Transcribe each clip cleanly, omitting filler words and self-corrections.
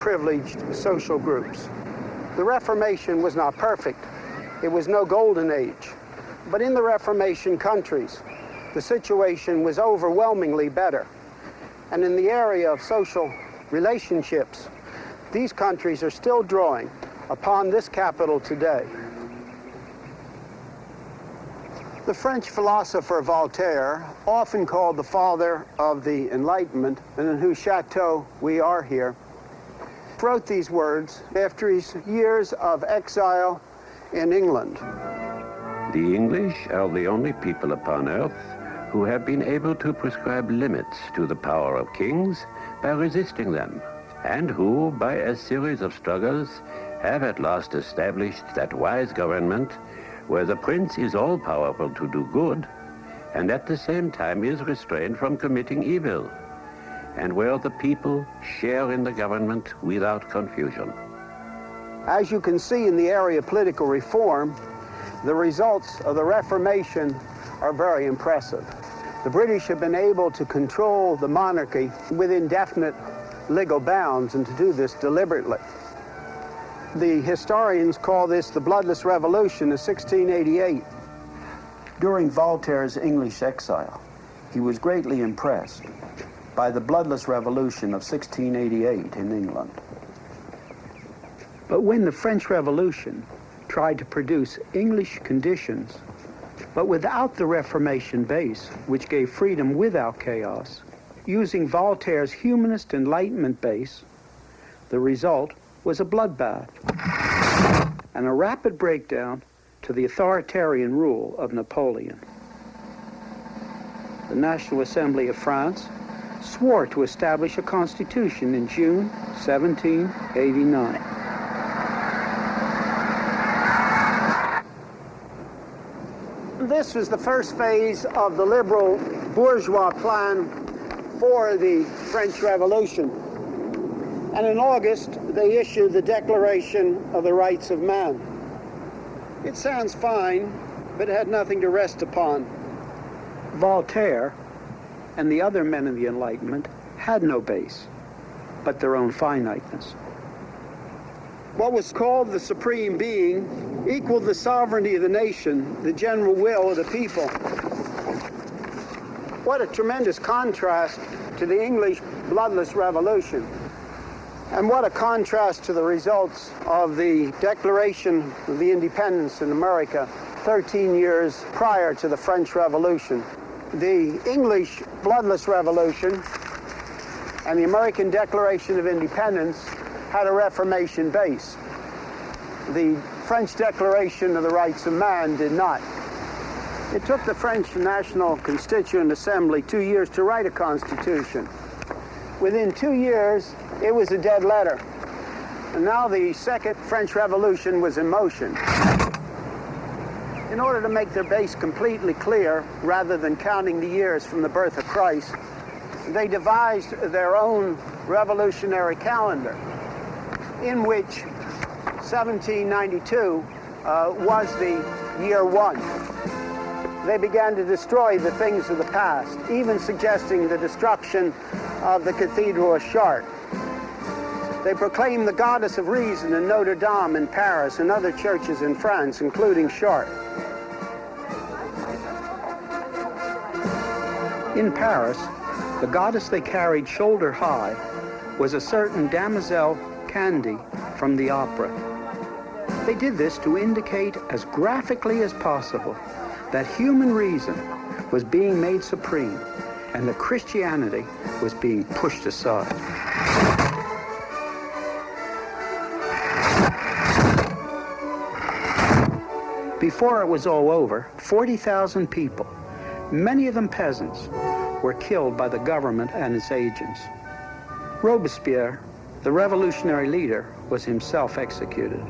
privileged social groups. The Reformation was not perfect. It was no golden age. But in the Reformation countries, the situation was overwhelmingly better. And in the area of social relationships, these countries are still drawing upon this capital today. The French philosopher Voltaire, often called the father of the Enlightenment, and in whose chateau we are here, wrote these words after his years of exile in England. The English are the only people upon earth who have been able to prescribe limits to the power of kings by resisting them, and who, by a series of struggles, have at last established that wise government where the prince is all-powerful to do good, and at the same time is restrained from committing evil, and where the people share in the government without confusion. As you can see in the area of political reform, the results of the Reformation are very impressive. The British have been able to control the monarchy within definite legal bounds, and to do this deliberately. The historians call this the Bloodless Revolution of 1688. During Voltaire's English exile, he was greatly impressed by the Bloodless Revolution of 1688 in England. But when the French Revolution tried to produce English conditions, but without the Reformation base, which gave freedom without chaos, using Voltaire's humanist Enlightenment base, the result was a bloodbath and a rapid breakdown to the authoritarian rule of Napoleon. The National Assembly of France swore to establish a constitution in June 1789. This was the first phase of the liberal bourgeois plan for the French Revolution. And in August, they issued the Declaration of the Rights of Man. It sounds fine, but it had nothing to rest upon. Voltaire and the other men of the Enlightenment had no base, but their own finiteness. What was called the Supreme Being equaled the sovereignty of the nation, the general will of the people. What a tremendous contrast to the English bloodless revolution. And what a contrast to the results of the Declaration of the Independence in America 13 years prior to the French Revolution. The English bloodless revolution and the American Declaration of Independence had a Reformation base. The French Declaration of the Rights of Man did not. It took the French National Constituent Assembly 2 years to write a constitution. Within 2 years, it was a dead letter. And now the Second French Revolution was in motion. In order to make their base completely clear, rather than counting the years from the birth of Christ, they devised their own revolutionary calendar, in which 1792 was the year one. They began to destroy the things of the past, even suggesting the destruction of the Cathedral of Chartres. They proclaimed the goddess of reason in Notre Dame in Paris and other churches in France, including Chartres. In Paris, the goddess they carried shoulder high was a certain Damoiselle Candy from the opera. They did this to indicate as graphically as possible that human reason was being made supreme and that Christianity was being pushed aside. Before it was all over, 40,000 people, many of them peasants, were killed by the government and its agents. Robespierre, the revolutionary leader, was himself executed.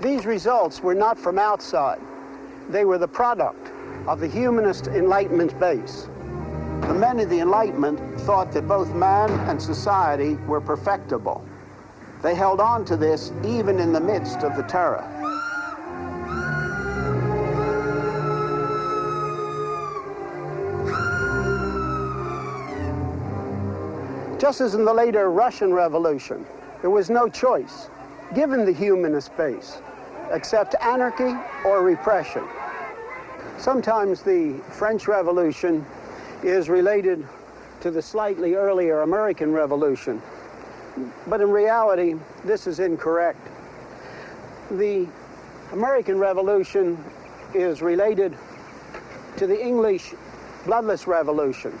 These results were not from outside. They were the product of the humanist Enlightenment base. The men of the Enlightenment thought that both man and society were perfectible. They held on to this even in the midst of the terror. Just as in the later Russian Revolution, There was no choice, given the humanist base, except anarchy or repression. Sometimes the French Revolution is related to the slightly earlier American Revolution, but in reality, this is incorrect. The American Revolution is related to the English bloodless revolution.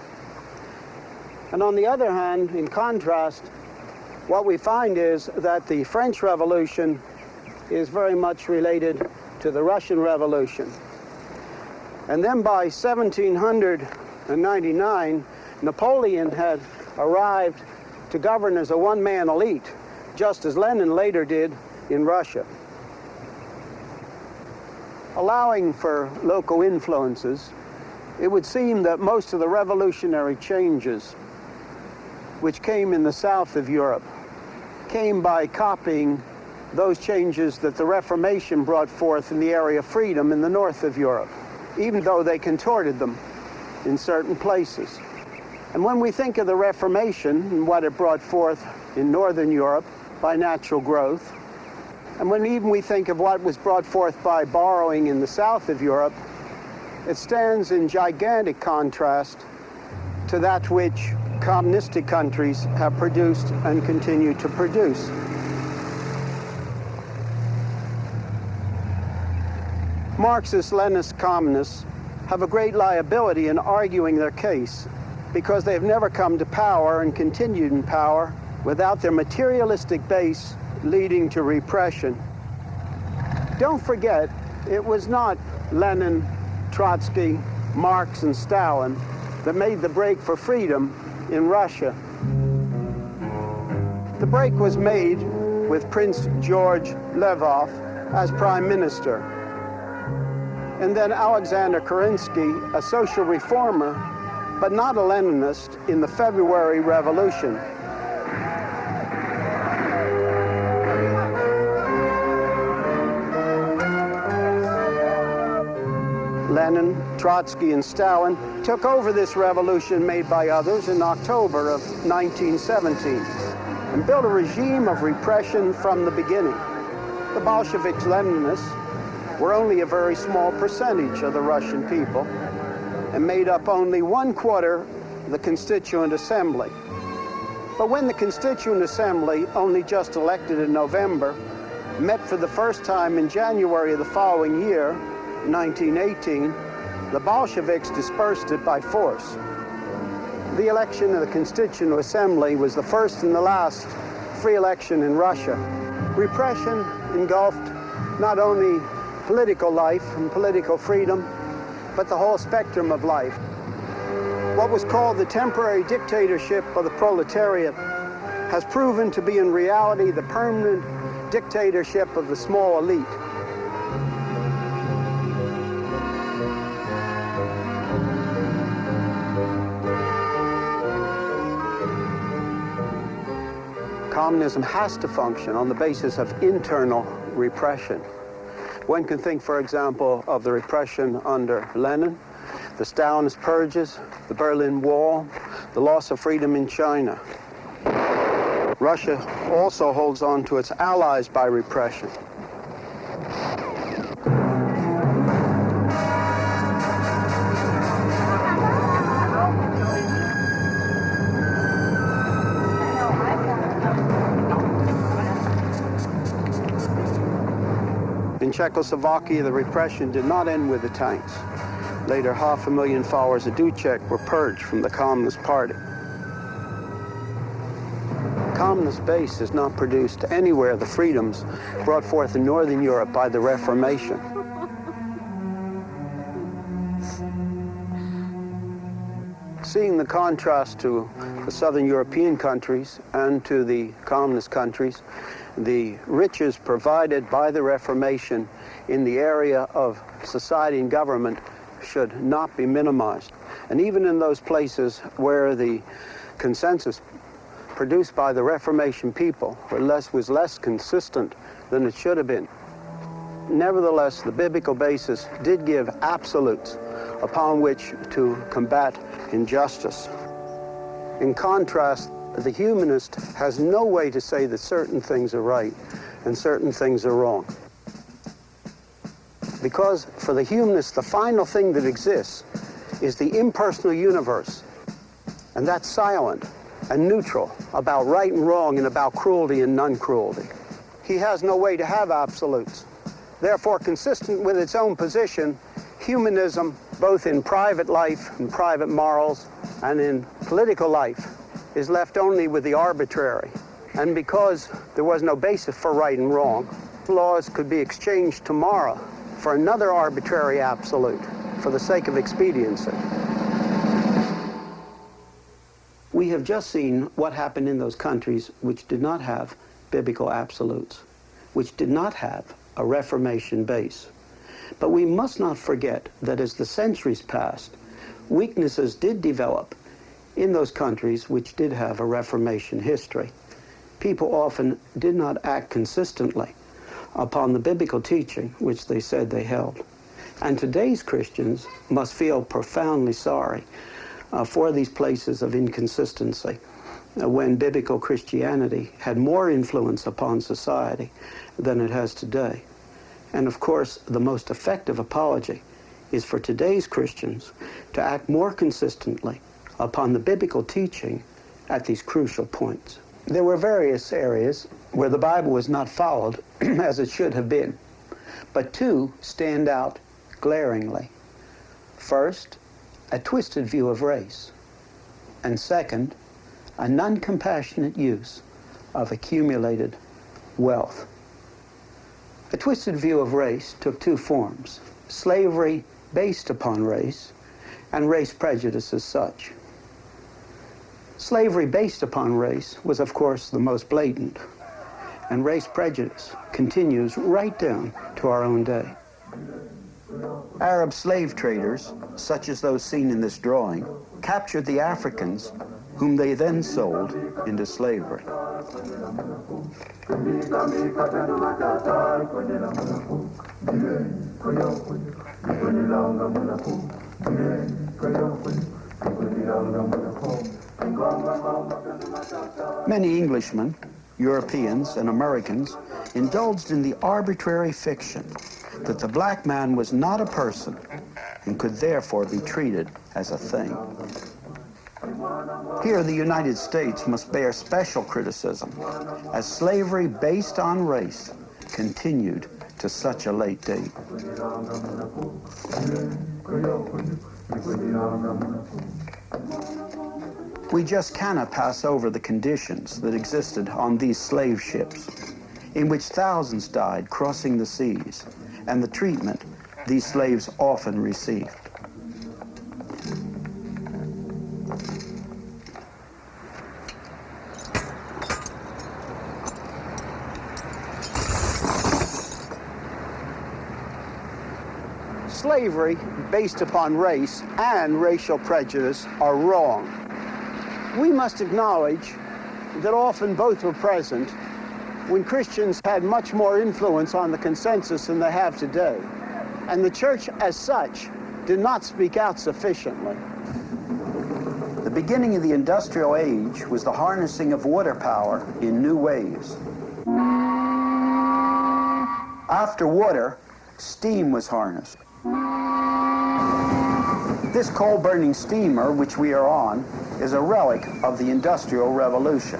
And on the other hand, in contrast, what we find is that the French Revolution is very much related to the Russian Revolution. And then by 1799, Napoleon had arrived to govern as a one-man elite, just as Lenin later did in Russia. Allowing for local influences, it would seem that most of the revolutionary changes which came in the south of Europe came by copying those changes that the Reformation brought forth in the area of freedom in the north of Europe, even though they contorted them in certain places. And when we think of the Reformation and what it brought forth in northern Europe by natural growth, and when even we think of what was brought forth by borrowing in the south of Europe, it stands in gigantic contrast to that which communistic countries have produced and continue to produce. Marxist-Leninist communists have a great liability in arguing their case because they have never come to power and continued in power without their materialistic base leading to repression. Don't forget, it was not Lenin, Trotsky, Marx, and Stalin that made the break for freedom in Russia. The break was made with Prince George Lvov as prime minister. And then Alexander Kerensky, a social reformer, but not a Leninist, in the February Revolution. Lenin, Trotsky, and Stalin took over this revolution made by others in October of 1917 and built a regime of repression from the beginning. The Bolsheviks, Leninists, were only a very small percentage of the Russian people and made up only 1/4 the Constituent Assembly. But when the Constituent Assembly, only just elected in November, met for the first time in January of the following year, 1918, the Bolsheviks dispersed it by force. The election of the Constituent Assembly was the first and the last free election in Russia. Repression engulfed not only political life and political freedom, but the whole spectrum of life. What was called the temporary dictatorship of the proletariat has proven to be in reality the permanent dictatorship of the small elite. Communism has to function on the basis of internal repression. One can think, for example, of the repression under Lenin, the Stalinist purges, the Berlin Wall, the loss of freedom in China. Russia also holds on to its allies by repression. In Czechoslovakia, the repression did not end with the tanks. Later, 500,000 followers of Dubček were purged from the Communist Party. Communist base has not produced anywhere the freedoms brought forth in Northern Europe by the Reformation. Seeing the contrast to the Southern European countries and to the communist countries, the riches provided by the Reformation in the area of society and government should not be minimized. And even in those places where the consensus produced by the Reformation people was less consistent than it should have been, nevertheless, the biblical basis did give absolutes upon which to combat injustice. In contrast, the humanist has no way to say that certain things are right and certain things are wrong. Because for the humanist, the final thing that exists is the impersonal universe. And that's silent and neutral about right and wrong and about cruelty and non-cruelty. He has no way to have absolutes. Therefore, consistent with its own position, humanism, both in private life and private morals and in political life, is left only with the arbitrary. And because there was no basis for right and wrong, laws could be exchanged tomorrow for another arbitrary absolute for the sake of expediency. We have just seen what happened in those countries which did not have biblical absolutes, which did not have a Reformation base. But we must not forget that as the centuries passed, weaknesses did develop in those countries which did have a Reformation history. People often did not act consistently upon the biblical teaching which they said they held. And today's Christians must feel profoundly sorry for these places of inconsistency when biblical Christianity had more influence upon society than it has today. And of course, the most effective apology is for today's Christians to act more consistently upon the biblical teaching at these crucial points. There were various areas where the Bible was not followed as it should have been, but two stand out glaringly. First, a twisted view of race, and second, a non-compassionate use of accumulated wealth. A twisted view of race took two forms: slavery based upon race and race prejudice as such. Slavery based upon race was, of course, the most blatant, and race prejudice continues right down to our own day. Arab slave traders, such as those seen in this drawing, captured the Africans, whom they then sold into slavery. Many Englishmen, Europeans, and Americans indulged in the arbitrary fiction that the black man was not a person and could therefore be treated as a thing. Here, the United States must bear special criticism, as slavery based on race continued to such a late date. We just cannot pass over the conditions that existed on these slave ships, in which thousands died crossing the seas, and the treatment these slaves often received. Slavery based upon race and racial prejudice are wrong. We must acknowledge that often both were present when Christians had much more influence on the consensus than they have today. And the church as such did not speak out sufficiently. The beginning of the industrial age was the harnessing of water power in new ways. After water, steam was harnessed. This coal-burning steamer, which we are on, is a relic of the Industrial Revolution.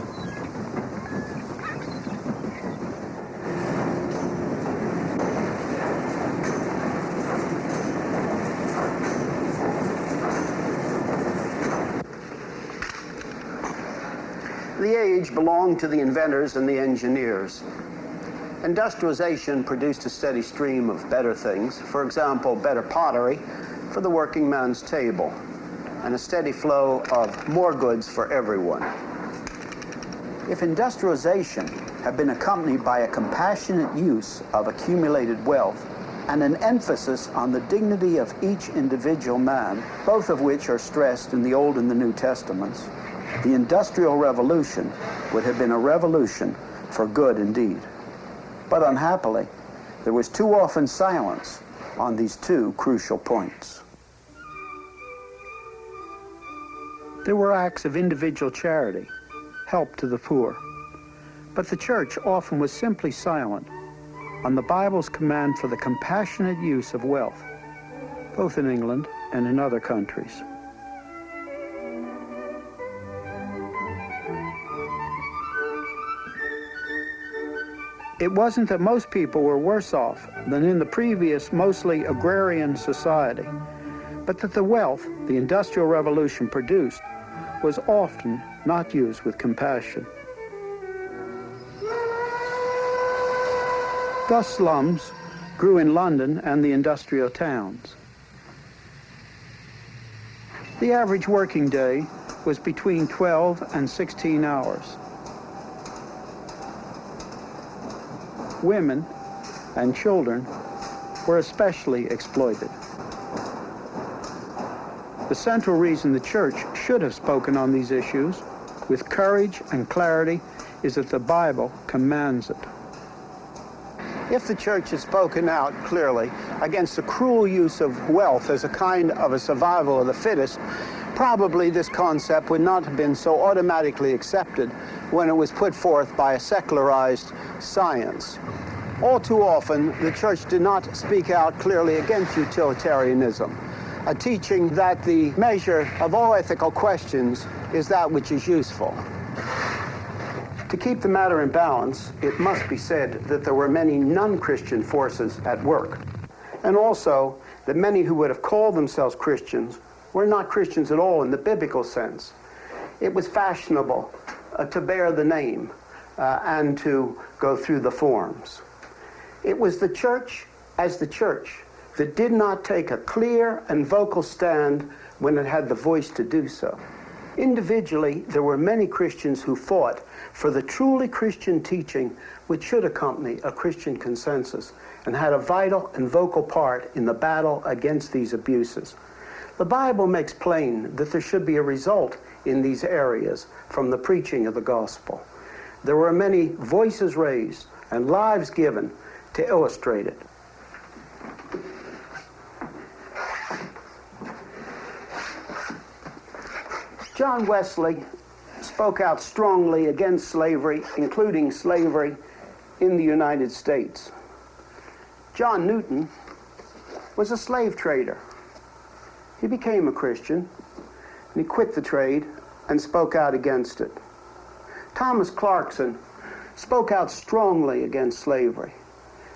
The age belonged to the inventors and the engineers. Industrialization produced a steady stream of better things. For example, better pottery for the working man's table, and a steady flow of more goods for everyone. If industrialization had been accompanied by a compassionate use of accumulated wealth and an emphasis on the dignity of each individual man, both of which are stressed in the Old and the New Testaments, the Industrial Revolution would have been a revolution for good indeed. But unhappily, there was too often silence on these two crucial points. There were acts of individual charity, help to the poor. But the church often was simply silent on the Bible's command for the compassionate use of wealth, both in England and in other countries. It wasn't that most people were worse off than in the previous, mostly agrarian society, but that the wealth the Industrial Revolution produced was often not used with compassion. Thus slums grew in London and the industrial towns. The average working day was between 12 and 16 hours. Women and children were especially exploited. The central reason the church should have spoken on these issues with courage and clarity is that the Bible commands it. If the church had spoken out clearly against the cruel use of wealth as a kind of a survival of the fittest, probably this concept would not have been so automatically accepted when it was put forth by a secularized science. All too often, the church did not speak out clearly against utilitarianism, a teaching that the measure of all ethical questions is that which is useful. To keep the matter in balance, it must be said that there were many non-Christian forces at work, and also that many who would have called themselves Christians were not Christians at all in the biblical sense. It was fashionable to bear the name and to go through the forms. It was the church as the church that did not take a clear and vocal stand when it had the voice to do so. Individually, there were many Christians who fought for the truly Christian teaching which should accompany a Christian consensus and had a vital and vocal part in the battle against these abuses. The Bible makes plain that there should be a result in these areas from the preaching of the gospel. There were many voices raised and lives given to illustrate it. John Wesley spoke out strongly against slavery, including slavery in the United States. John Newton was a slave trader. He became a Christian, and he quit the trade and spoke out against it. Thomas Clarkson spoke out strongly against slavery,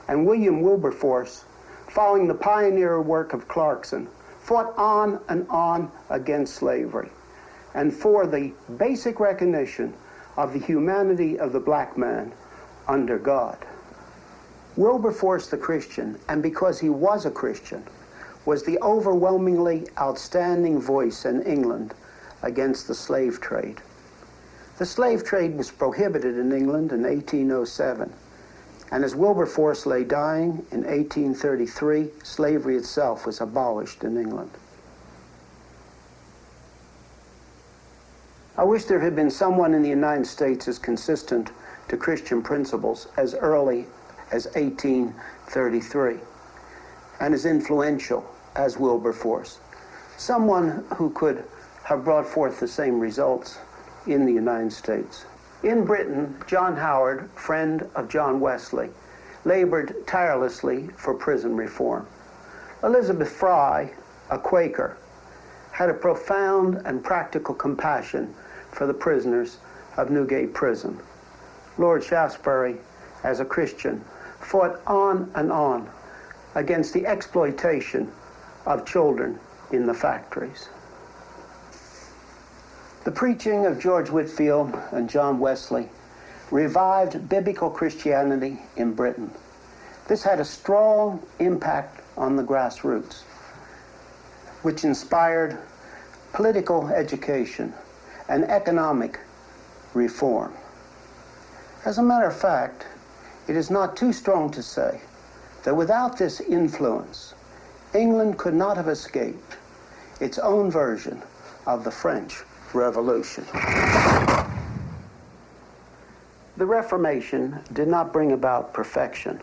and William Wilberforce, following the pioneer work of Clarkson, fought on and on against slavery and for the basic recognition of the humanity of the black man under God. Wilberforce the Christian, and because he was a Christian, was the overwhelmingly outstanding voice in England against the slave trade. The slave trade was prohibited in England in 1807, and as Wilberforce lay dying in 1833, slavery itself was abolished in England. I wish there had been someone in the United States as consistent to Christian principles as early as 1833 and as influential as Wilberforce. Someone who could have brought forth the same results in the United States. In Britain, John Howard, friend of John Wesley, labored tirelessly for prison reform. Elizabeth Fry, a Quaker, had a profound and practical compassion for the prisoners of Newgate Prison. Lord Shaftesbury, as a Christian, fought on and on against the exploitation of children in the factories. The preaching of George Whitefield and John Wesley revived biblical Christianity in Britain. This had a strong impact on the grassroots, which inspired political education and economic reform. As a matter of fact, it is not too strong to say that without this influence, England could not have escaped its own version of the French Revolution. The Reformation did not bring about perfection,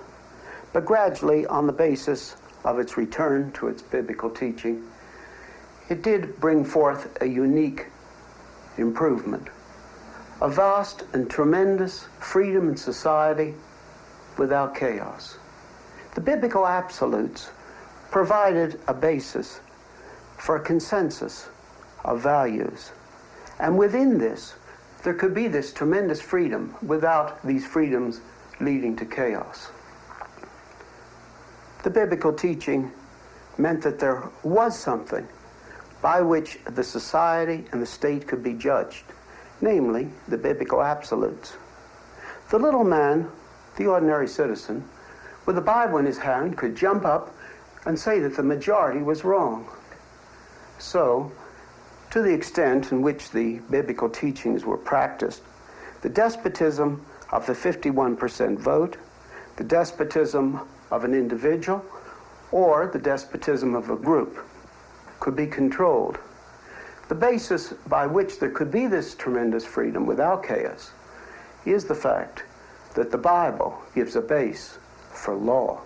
but gradually, on the basis of its return to its biblical teaching, it did bring forth a unique improvement a vast and tremendous freedom in society without chaos. The biblical absolutes provided a basis for a consensus of values. And within this, there could be this tremendous freedom without these freedoms leading to chaos. The biblical teaching meant that there was something by which the society and the state could be judged, namely the biblical absolutes. The little man, the ordinary citizen, with a Bible in his hand, could jump up and say that the majority was wrong. So, to the extent in which the biblical teachings were practiced, the despotism of the 51% vote, the despotism of an individual, or the despotism of a group could be controlled. The basis by which there could be this tremendous freedom without chaos is the fact that the Bible gives a base for law.